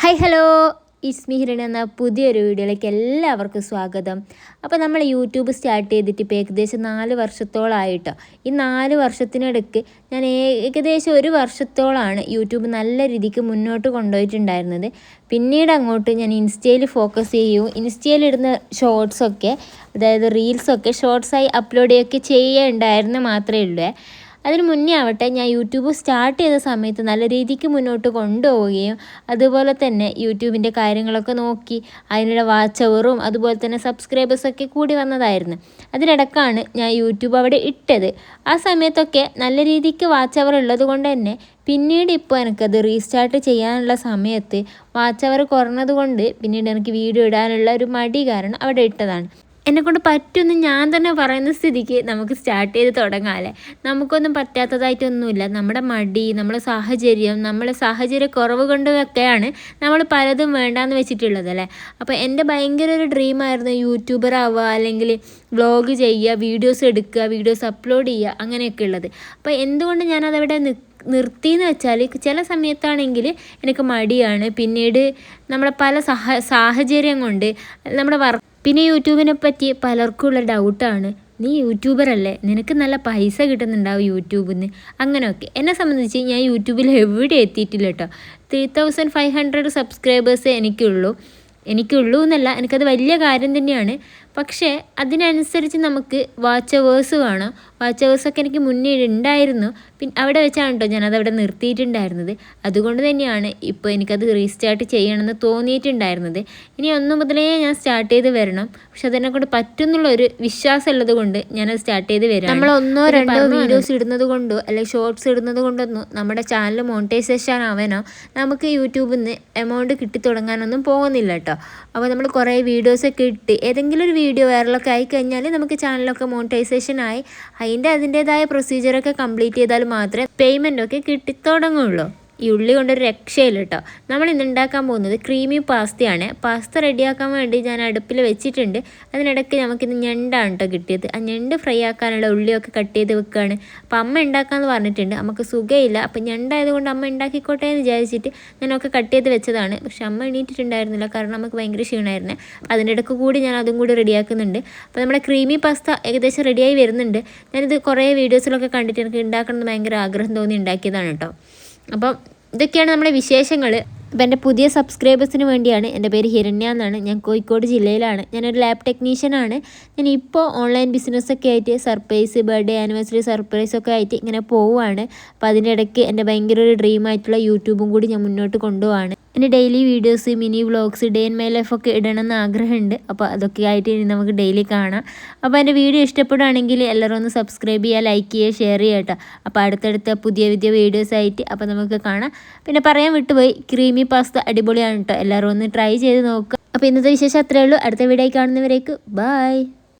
Hi hello, it's me Hiran എന്ന പുതിയൊരു വീഡിയോയിലേക്ക് എല്ലാവർക്കും സ്വാഗതം. അപ്പോൾ നമ്മൾ യൂട്യൂബ് സ്റ്റാർട്ട് ചെയ്തിട്ട് ഇപ്പോൾ ഏകദേശം 4 വർഷത്തോളമായിട്ടോ. ഈ 4 വർഷത്തിനിടയ്ക്ക് ഞാൻ ഏകദേശം 1 വർഷത്തോളമാണ് യൂട്യൂബ് നല്ല രീതിക്ക് മുന്നോട്ട് കൊണ്ടുപോയിട്ടുണ്ടായിരുന്നത്. പിന്നീട് അങ്ങോട്ട് ഞാൻ ഇൻസ്റ്റയിൽ ഫോക്കസ് ചെയ്യും. ഇൻസ്റ്റയിലിടുന്ന ഷോർട്സൊക്കെ, അതായത് റീൽസൊക്കെ ഷോർട്സായി അപ്ലോഡ് ചെയ്യുകയൊക്കെ ചെയ്യുകയുണ്ടായിരുന്നു മാത്രമേ ഉള്ളൂ. അതിന് മുന്നേ ആവട്ടെ ഞാൻ യൂട്യൂബ് സ്റ്റാർട്ട് ചെയ്ത സമയത്ത് നല്ല രീതിക്ക് മുന്നോട്ട് കൊണ്ടുപോവുകയും അതുപോലെ തന്നെ യൂട്യൂബിൻ്റെ കാര്യങ്ങളൊക്കെ നോക്കി അതിനുള്ള വാച്ച് അവറും അതുപോലെ തന്നെ സബ്സ്ക്രൈബേഴ്സൊക്കെ കൂടി വന്നതായിരുന്നു. അതിനിടക്കാണ് ഞാൻ യൂട്യൂബ് അവിടെ ഇട്ടത്. ആ സമയത്തൊക്കെ നല്ല രീതിക്ക് വാച്ച് അവർ ഉള്ളത് കൊണ്ട് തന്നെ പിന്നീട് ഇപ്പോൾ എനിക്കത് റീസ്റ്റാർട്ട് ചെയ്യാനുള്ള സമയത്ത് വാച്ച് അവർ കുറഞ്ഞത് കൊണ്ട് പിന്നീട് എനിക്ക് വീഡിയോ ഇടാനുള്ള ഒരു മടി കാരണം അവിടെ ഇട്ടതാണ്. എന്നെക്കൊണ്ട് പറ്റുമെന്ന് ഞാൻ തന്നെ പറയുന്ന സ്ഥിതിക്ക് നമുക്ക് സ്റ്റാർട്ട് ചെയ്ത് തുടങ്ങാമല്ലേ. നമുക്കൊന്നും പറ്റാത്തതായിട്ടൊന്നുമില്ല. നമ്മുടെ മടി, നമ്മുടെ സാഹചര്യ കുറവ് കൊണ്ടൊക്കെയാണ് നമ്മൾ പലതും വേണ്ടാന്ന് വെച്ചിട്ടുള്ളത് അല്ലേ. അപ്പോൾ എൻ്റെ ഭയങ്കര ഒരു ഡ്രീമായിരുന്നു യൂട്യൂബർ ആവുക, അല്ലെങ്കിൽ വ്ളോഗ് ചെയ്യുക, വീഡിയോസ് എടുക്കുക, വീഡിയോസ് അപ്ലോഡ് ചെയ്യുക, അങ്ങനെയൊക്കെ ഉള്ളത്. അപ്പോൾ എന്തുകൊണ്ട് ഞാനതവിടെ നിർത്തിയെന്ന് വെച്ചാൽ ചില സമയത്താണെങ്കിൽ എനിക്ക് മടിയാണ്. പിന്നീട് നമ്മളെ പല സാഹചര്യം കൊണ്ട് നമ്മുടെ പിന്നെ യൂട്യൂബിനെ പറ്റി പലർക്കും ഉള്ള ഡൗട്ടാണ്, നീ യൂട്യൂബറല്ലേ, നിനക്ക് നല്ല പൈസ കിട്ടുന്നുണ്ടാവും യൂട്യൂബിൽ നിന്ന്, അങ്ങനെയൊക്കെ. എന്നെ സംബന്ധിച്ച് ഞാൻ യൂട്യൂബിൽ എവിടെ എത്തിയിട്ടില്ല കേട്ടോ. 3500 സബ്സ്ക്രൈബേഴ്സേ എനിക്കുള്ളൂ എന്നല്ല, എനിക്കത് വലിയ കാര്യം തന്നെയാണ്. പക്ഷേ അതിനനുസരിച്ച് നമുക്ക് വാച്ച് അവേഴ്സ് വേണം. വാച്ച് അവേഴ്സൊക്കെ എനിക്ക് മുന്നേ ഉണ്ടായിരുന്നു. പിന്നെ അവിടെ വെച്ചാണ് കേട്ടോ ഞാനതവിടെ നിർത്തിയിട്ടുണ്ടായിരുന്നത്. അതുകൊണ്ട് തന്നെയാണ് ഇപ്പോൾ എനിക്കത് റീസ്റ്റാർട്ട് ചെയ്യണമെന്ന് തോന്നിയിട്ടുണ്ടായിരുന്നത്. ഇനി 1 മുതലേ ഞാൻ സ്റ്റാർട്ട് ചെയ്ത് വരണം. പക്ഷെ അതിനെക്കൊണ്ട് പറ്റുന്നുള്ളൊരു വിശ്വാസം ഉള്ളത് കൊണ്ട് ഞാനത് സ്റ്റാർട്ട് ചെയ്ത് വരാം. നമ്മൾ 1-2 വീഡിയോസ് ഇടുന്നത് കൊണ്ടോ അല്ലെങ്കിൽ ഷോർട്സ് ഇടുന്നത് കൊണ്ടൊന്നും നമ്മുടെ ചാനൽ മോണിറ്റൈസേഷൻ ആവാനോ നമുക്ക് യൂട്യൂബിൽ നിന്ന് എമൗണ്ട് കിട്ടിത്തുടങ്ങാനൊന്നും പോകുന്നില്ല കേട്ടോ. അപ്പോൾ നമ്മൾ കുറേ വീഡിയോസൊക്കെ ഇട്ട് ഏതെങ്കിലും ഒരു വീഡിയോ വൈറലൊക്കെ ആയിക്കഴിഞ്ഞാൽ നമുക്ക് ചാനലൊക്കെ മോണിറ്റൈസേഷൻ ആയി അതിൻ്റേതായ പ്രൊസീജിയറൊക്കെ കംപ്ലീറ്റ് ചെയ്താൽ മാത്രമേ പേയ്മെൻറ്റൊക്കെ കിട്ടിത്തുടങ്ങുള്ളൂ. ഈ ഉള്ളി കൊണ്ടൊരു രക്ഷയില്ല കേട്ടോ. നമ്മൾ ഇന്ന് ഉണ്ടാക്കാൻ പോകുന്നത് ക്രീമി പാസ്തയാണ്. പാസ്ത റെഡിയാക്കാൻ വേണ്ടി ഞാൻ അടുപ്പിൽ വെച്ചിട്ടുണ്ട്. അതിനിടയ്ക്ക് നമുക്കിന്ന് ഞണ്ടാണ് കേട്ടോ കിട്ടിയത്. ആ ഞണ്ട് ഫ്രൈ ആക്കാനുള്ള ഉള്ളിയൊക്കെ കട്ട് ചെയ്ത് വെക്കുകയാണ്. അപ്പോൾ അമ്മ ഉണ്ടാക്കാമെന്ന് പറഞ്ഞിട്ടുണ്ട്. നമുക്ക് സുഖമില്ല, അപ്പോൾ ഞണ്ടായതുകൊണ്ട് അമ്മ ഉണ്ടാക്കിക്കോട്ടെ എന്ന് വിചാരിച്ചിട്ട് ഞാനൊക്കെ കട്ട് ചെയ്ത് വെച്ചതാണ്. പക്ഷെ അമ്മ എണീറ്റിട്ടുണ്ടായിരുന്നില്ല, കാരണം നമുക്ക് ഭയങ്കര ക്ഷീണമായിരുന്നു. അതിൻ്റെ ഇടയ്ക്ക് കൂടി ഞാൻ അതും കൂടി റെഡിയാക്കുന്നുണ്ട്. അപ്പോൾ നമ്മുടെ ക്രീമി പാസ്ത ഏകദേശം റെഡിയായി വരുന്നുണ്ട്. ഞാനിത് കുറേ വീഡിയോസിലൊക്കെ കണ്ടിട്ട് എനിക്ക് ഉണ്ടാക്കണമെന്ന് ഭയങ്കര ആഗ്രഹം തോന്നി ഉണ്ടാക്കിയതാണ് കേട്ടോ. അപ്പം ഇതൊക്കെയാണ് നമ്മുടെ വിശേഷങ്ങൾ. അപ്പോൾ എൻ്റെ പുതിയ സബ്സ്ക്രൈബേഴ്സിന് വേണ്ടിയാണ്. എൻ്റെ പേര് ഹിരണ്യ എന്നാണ്. ഞാൻ കോഴിക്കോട് ജില്ലയിലാണ്. ഞാനൊരു ലാബ് ടെക്നീഷ്യനാണ്. ഞാൻ ഇപ്പോൾ ഓൺലൈൻ ബിസിനസ്സൊക്കെ ആയിട്ട് സർപ്രൈസ്, ബർത്ത്ഡേ, ആനിവേഴ്സറി സർപ്രൈസൊക്കെ ആയിട്ട് ഇങ്ങനെ പോവുകയാണ്. അപ്പോൾ അതിൻ്റെ ഇടയ്ക്ക് എൻ്റെ ഭയങ്കര ഒരു ഡ്രീമായിട്ടുള്ള യൂട്യൂബും കൂടി ഞാൻ മുന്നോട്ട് കൊണ്ടുപോവാണ്. എൻ്റെ daily videos, mini vlogs, day in my ലൈഫൊക്കെ ഇടണമെന്ന് ആഗ്രഹമുണ്ട്. അപ്പോൾ അതൊക്കെ ആയിട്ട് ഇനി നമുക്ക് ഡെയിലി കാണാം. അപ്പോൾ എൻ്റെ വീഡിയോ ഇഷ്ടപ്പെടുകയാണെങ്കിൽ എല്ലാവരും ഒന്ന് സബ്സ്ക്രൈബ് ചെയ്യുക, ലൈക്ക് ചെയ്യുക, ഷെയർ ചെയ്യുക കേട്ടോ. അപ്പോൾ അടുത്തടുത്ത പുതിയ വീഡിയോസ് ആയിട്ട് അപ്പോൾ നമുക്ക് കാണാം. പിന്നെ പറയാൻ വിട്ടുപോയി, ക്രീമി പാസ്ത അടിപൊളിയാണ് കേട്ടോ. എല്ലാവരും ഒന്ന് ട്രൈ ചെയ്ത് നോക്കുക. അപ്പോൾ ഇന്നത്തെ വിശേഷം അത്രയേ ഉള്ളൂ. അടുത്ത വീഡിയോ കാണുന്നവരേക്ക് ബൈ.